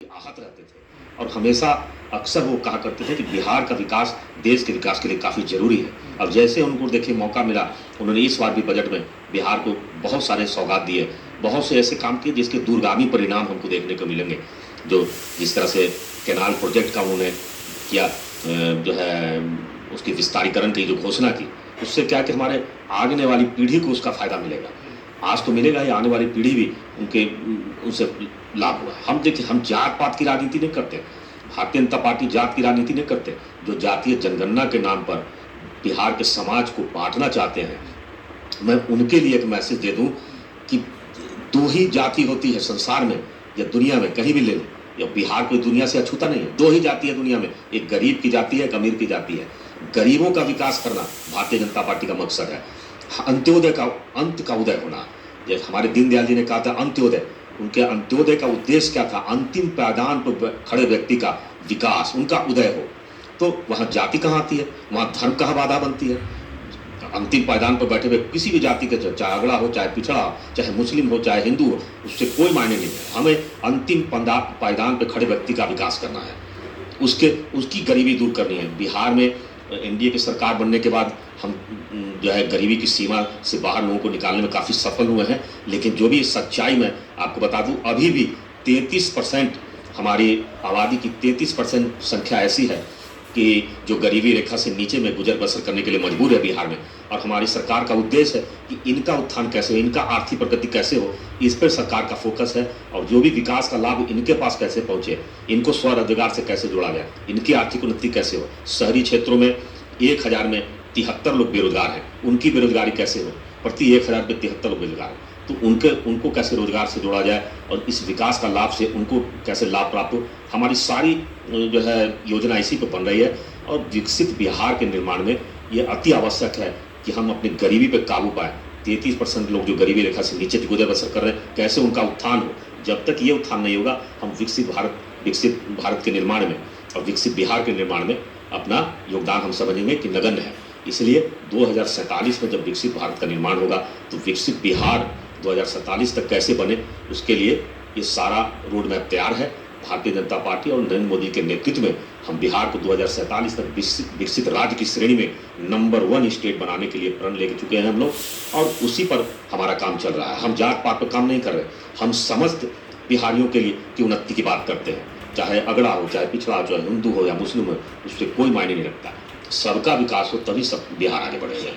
आहत रहते थे और हमेशा अक्सर वो कहा करते थे कि बिहार का विकास देश के विकास के लिए काफ़ी ज़रूरी है। अब जैसे उनको देखिए मौका मिला, उन्होंने इस बार भी बजट में बिहार को बहुत सारे सौगात दिए, बहुत से ऐसे काम किए जिसके दूरगामी परिणाम हमको देखने को मिलेंगे। जो जिस तरह से कैनाल प्रोजेक्ट का उन्होंने किया, जो है उसकी विस्तारीकरण की जो घोषणा की, उससे क्या कि हमारे आने वाली पीढ़ी को उसका फ़ायदा मिलेगा। आज तो मिलेगा ही, आने वाली पीढ़ी भी उनसे लाभ हुआ। हम देखिए, हम जात पात की राजनीति नहीं करते, भारतीय जनता पार्टी जात की राजनीति नहीं करते। जो जातीय जनगणना के नाम पर बिहार के समाज को बांटना चाहते हैं, मैं उनके लिए एक मैसेज दे दूं कि दो ही जाति होती है संसार में या दुनिया में, कहीं भी ले लें, या बिहार कोई दुनिया से अछूता नहीं है। दो ही जाति है दुनिया में, एक गरीब की जाति है, एक अमीर की जाति है। गरीबों का विकास करना भारतीय जनता पार्टी का मकसद है। अंत्योदय का अंत का उदय होना, जैसे हमारे दीनदयाल जी ने कहा था अंत्योदय, उनके अंत्योदय का उद्देश्य क्या था? अंतिम पायदान पर खड़े व्यक्ति का विकास, उनका उदय हो। तो वहाँ जाति कहाँ आती है? वहाँ धर्म कहाँ बाधा बनती है? अंतिम पायदान पर बैठे हुए किसी भी जाति के, चाहे अगड़ा हो, चाहे पिछड़ा हो, चाहे मुस्लिम हो, चाहे हिंदू हो, उससे कोई मायने नहीं है। हमें अंतिम पायदान पर खड़े व्यक्ति का विकास करना है, उसकी गरीबी दूर करनी है। बिहार में एनडीए की सरकार बनने के बाद हम जो है गरीबी की सीमा से बाहर लोगों को निकालने में काफ़ी सफल हुए हैं। लेकिन जो भी सच्चाई में आपको बता दूं, अभी भी 33% हमारी आबादी की 33% संख्या ऐसी है कि जो गरीबी रेखा से नीचे में गुजर बसर करने के लिए मजबूर है बिहार में। और हमारी सरकार का उद्देश्य है कि इनका उत्थान कैसे हो, इनका आर्थिक प्रगति कैसे हो, इस पर सरकार का फोकस है। और जो भी विकास का लाभ इनके पास कैसे पहुंचे, इनको स्वरोजगार से कैसे जोड़ा जाए, इनकी आर्थिक उन्नति कैसे हो। शहरी क्षेत्रों में 1000 में 73 लोग बेरोजगार हैं, उनकी बेरोजगारी कैसे हो? प्रति 1000 पे 73 लोग बेरोजगार हैं, तो उनको कैसे रोजगार से जोड़ा जाए और इस विकास का लाभ से उनको कैसे लाभ प्राप्त हो। हमारी सारी जो है योजना इसी पर बन रही है। और विकसित बिहार के निर्माण में ये अति आवश्यक है कि हम अपनी गरीबी पर काबू पाएं। 33% लोग जो गरीबी रेखा से नीचे गुजर बसर कर रहे हैं, कैसे उनका उत्थान हो। जब तक ये उत्थान नहीं होगा, हम विकसित भारत के निर्माण में और विकसित बिहार के निर्माण में अपना योगदान हम समझेंगे कि नगण्य है। इसलिए 2047 में जब विकसित भारत का निर्माण होगा, तो विकसित बिहार 2047 तक कैसे बने, उसके लिए ये सारा रोड मैप तैयार है। भारतीय जनता पार्टी और नरेंद्र मोदी के नेतृत्व में हम बिहार को 2047 तक विकसित राज्य की श्रेणी में नंबर 1 स्टेट बनाने के लिए प्रण ले चुके हैं हम लोग, और उसी पर हमारा काम चल रहा है। हम जात पात पर काम नहीं कर रहे, हम समस्त बिहारियों के लिए की उन्नति की बात करते हैं। चाहे अगड़ा हो, चाहे पिछड़ा हो, चाहे हिंदू हो या मुस्लिम हो, उससे कोई मायने नहीं रखता। सबका विकास हो, तभी सब बिहार आगे बढ़ेगा।